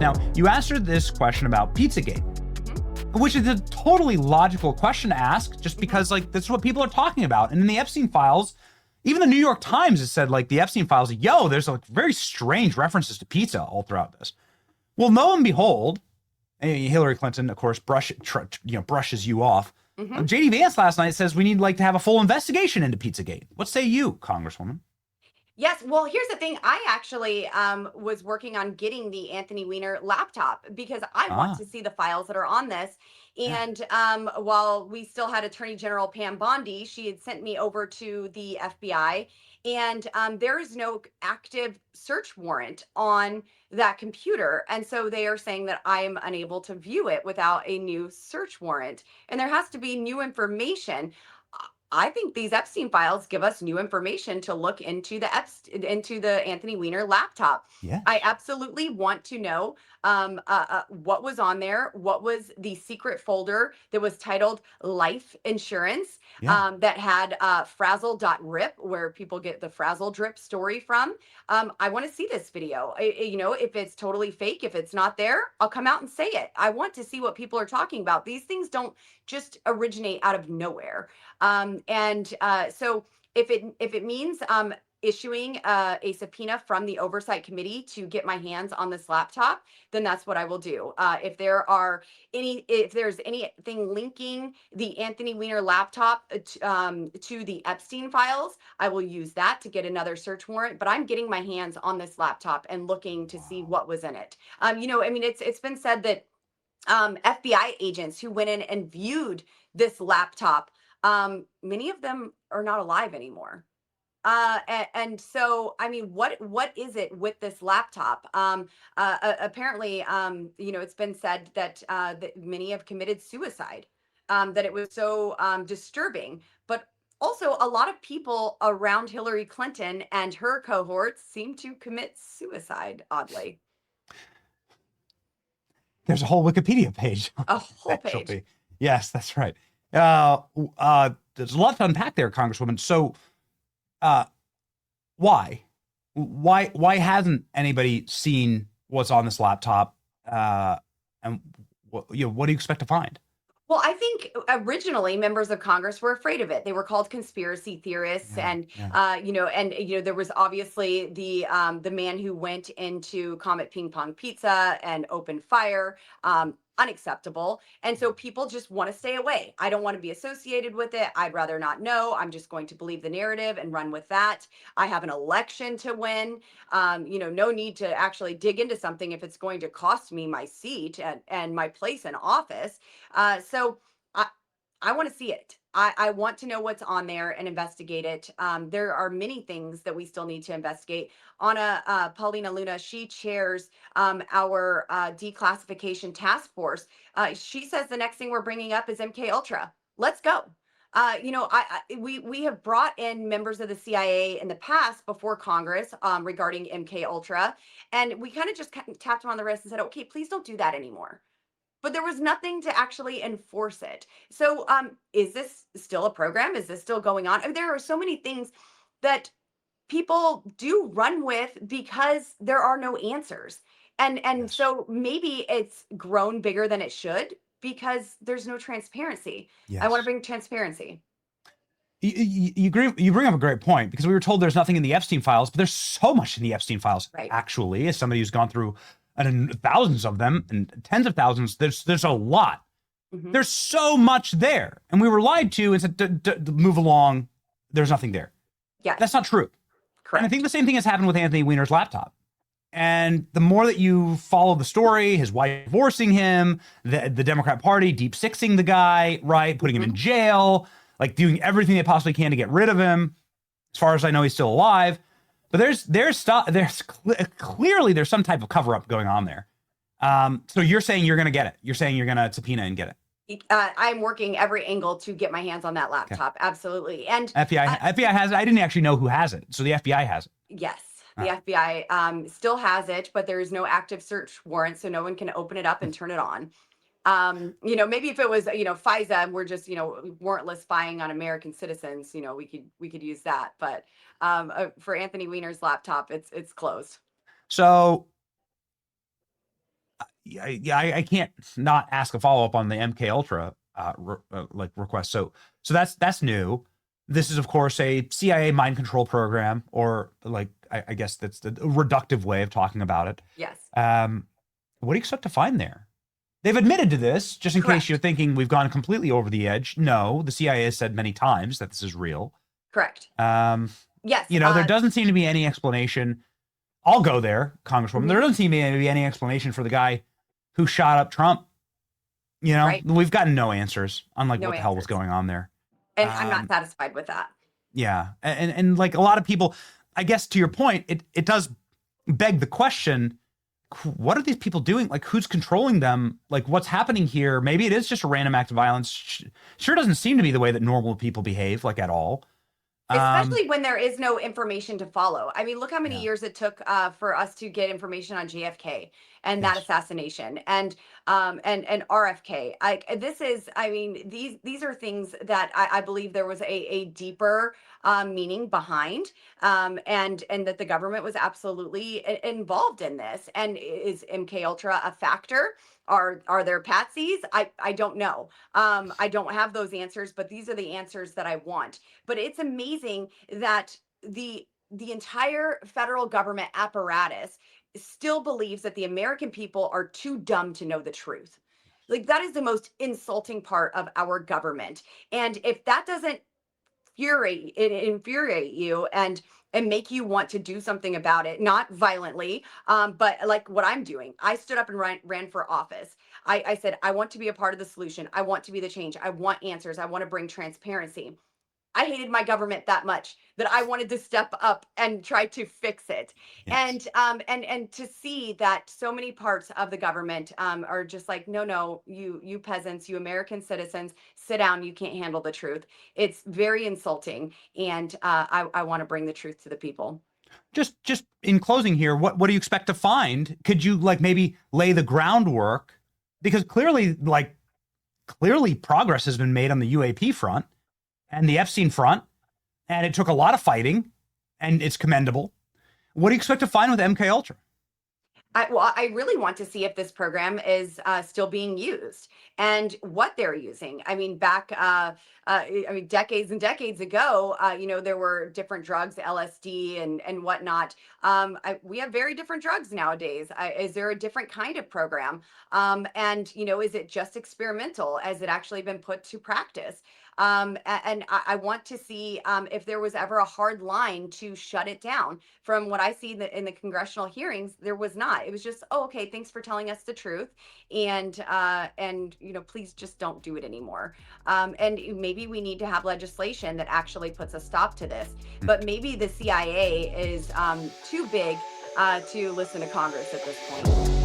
Now, you asked her this question about Pizzagate, which is a totally logical question to ask, just because like that's what people are talking about. And in the Epstein files, even the New York Times has said like the Epstein files, there's like very strange references to pizza all throughout this. Well, lo and behold, Hillary Clinton, of course, brushes you off. JD Vance last night says we need like to have a full investigation into Pizzagate. What say you, Congresswoman? Yes. Well, here's the thing. I actually was working on getting the Anthony Weiner laptop because I want Ah, to see the files that are on this. yeah, And while we still had Attorney General Pam Bondi, she had sent me over to the FBI. And there is no active search warrant on that computer. And so they are saying that I am unable to view it without a new search warrant. And there has to be new information. I think these Epstein files give us new information to look into into the Anthony Weiner laptop. I yes, absolutely want to know what was on there. What was the secret folder that was titled Life Insurance yeah. that had frazzle.rip, where people get the frazzle drip story from. I want to see this video. If it's totally fake, if it's not there, I'll come out and say it. I want to see what people are talking about. These things don't just originate out of nowhere. So if it means issuing a subpoena from the oversight committee to get my hands on this laptop, then that's what I will do. If there's anything linking the Anthony Weiner laptop to the Epstein files, I will use that to get another search warrant. But I'm getting my hands on this laptop and looking to see Wow. what was in it. It's been said that FBI agents who went in and viewed this laptop, many of them are not alive anymore. And so, I mean, what is it with this laptop? Apparently, it's been said that many have committed suicide. That it was so disturbing, but also a lot of people around Hillary Clinton and her cohorts seem to commit suicide. Oddly, There's a whole Wikipedia page on a this, whole page. actually. Yes, that's right. There's a lot to unpack there, Congresswoman. So, uh, why? Why hasn't anybody seen what's on this laptop? And what do you expect to find? Well, I think originally members of Congress were afraid of it. They were called conspiracy theorists, Yeah, and yeah. there was obviously the man who went into Comet Ping Pong Pizza and opened fire. Unacceptable. And so people just want to stay away. I don't want to be associated with it. I'd rather not know. I'm just going to believe the narrative and run with that. I have an election to win. No need to actually dig into something if it's going to cost me my seat and my place in office. So I want to see it. I want to know what's on there and investigate it. There are many things that we still need to investigate. Anna Paulina Luna, she chairs our declassification task force. She says the next thing we're bringing up is MK Ultra. Let's go. We have brought in members of the CIA in the past before Congress regarding MK Ultra, and we kind of just tapped them on the wrist and said, "Okay, please don't do that anymore." But there was nothing to actually enforce it. So, is this still a program? Is this still going on? And there are so many things that people do run with because there are no answers. And Yes, so maybe it's grown bigger than it should because there's no transparency. I want to yes. bring transparency. You bring up a great point because we were told there's nothing in the Epstein files, but there's so much in the Epstein files. Right. Actually, as somebody who's gone through thousands of them and tens of thousands, there's a lot. Hmm. There's so much there, and we were lied to and said move along. There's nothing there. That's Yes, not true. And I think correct. the same thing has happened with Anthony Weiner's laptop. And the more that you follow the story, his wife divorcing him, the Democrat Party deep sixing the guy, right, putting him in Hmm. jail, like doing everything they possibly can to get rid of him. As far as I know, he's still alive. But clearly there's some type of cover up going on there. So you're saying you're gonna get it. You're saying you're gonna subpoena and get it. I'm working every angle to get my hands on that Okay. laptop. Absolutely. And FBI has it. I didn't actually know who has it. So the FBI has it. yes, All the right. FBI still has it, but there is no active search warrant, so no one can open it up and turn it on. Maybe if it was, FISA and we're just, warrantless spying on American citizens, we could use that. But for Anthony Weiner's laptop, it's closed. So I can't not ask a follow up on the MK Ultra like request. So that's new. This is of course a CIA mind control program, or like I guess that's the reductive way of talking about it. Yes. What do you expect to find there? They've admitted to this, just in case Correct. you're thinking we've gone completely over the edge. No, the CIA has said many times that this is real. Correct. Yes. There doesn't seem to be any explanation. I'll go there, Congresswoman. There doesn't seem to be any explanation for the guy who shot up Trump. Right. We've gotten no answers on like No what the hell was answers. going on there. And I'm not satisfied with that. Yeah, and like a lot of people, I guess to your point, it does beg the question: what are these people doing? Like, who's controlling them? Like, what's happening here? Maybe it is just a random act of violence. Sure doesn't seem to be the way that normal people behave, like at all. Especially when there is no information to follow. I mean, look how many Yeah. years it took for us to get information on JFK and that Yes. assassination, and RFK. This is, I mean, these are things that I believe there was a deeper meaning behind, and that the government was absolutely involved in this. And is MK Ultra a factor? Are there patsies? I don't know. I don't have those answers, but these are the answers that I want. But it's amazing that the entire federal government apparatus still believes that the American people are too dumb to know the truth. Like, that is the most insulting part of our government. And if that doesn't infuriate you and make you want to do something about it, not violently, but like what I'm doing. I stood up and ran for office. I said, I want to be a part of the solution. I want to be the change. I want answers. I want to bring transparency. I hated my government that much that I wanted to step up and try to fix it. Yes. And to see that so many parts of the government are just like, no, no, you peasants, you American citizens, sit down. You can't handle the truth. It's very insulting, and I want to bring the truth to the people. Just in closing here, what do you expect to find? Could you like maybe lay the groundwork? Because clearly progress has been made on the UAP front and the Epstein front, and it took a lot of fighting, and it's commendable. What do you expect to find with MK Ultra? I really want to see if this program is still being used and what they're using. I mean, decades and decades ago, there were different drugs, LSD and whatnot. We have very different drugs nowadays. Is there a different kind of program? And is it just experimental? Has it actually been put to practice? And I want to see if there was ever a hard line to shut it down. From what I see in the congressional hearings, there was not. It was just, oh, okay, thanks for telling us the truth, and please just don't do it anymore. And maybe we need to have legislation that actually puts a stop to this. But maybe the CIA is too big to listen to Congress at this point.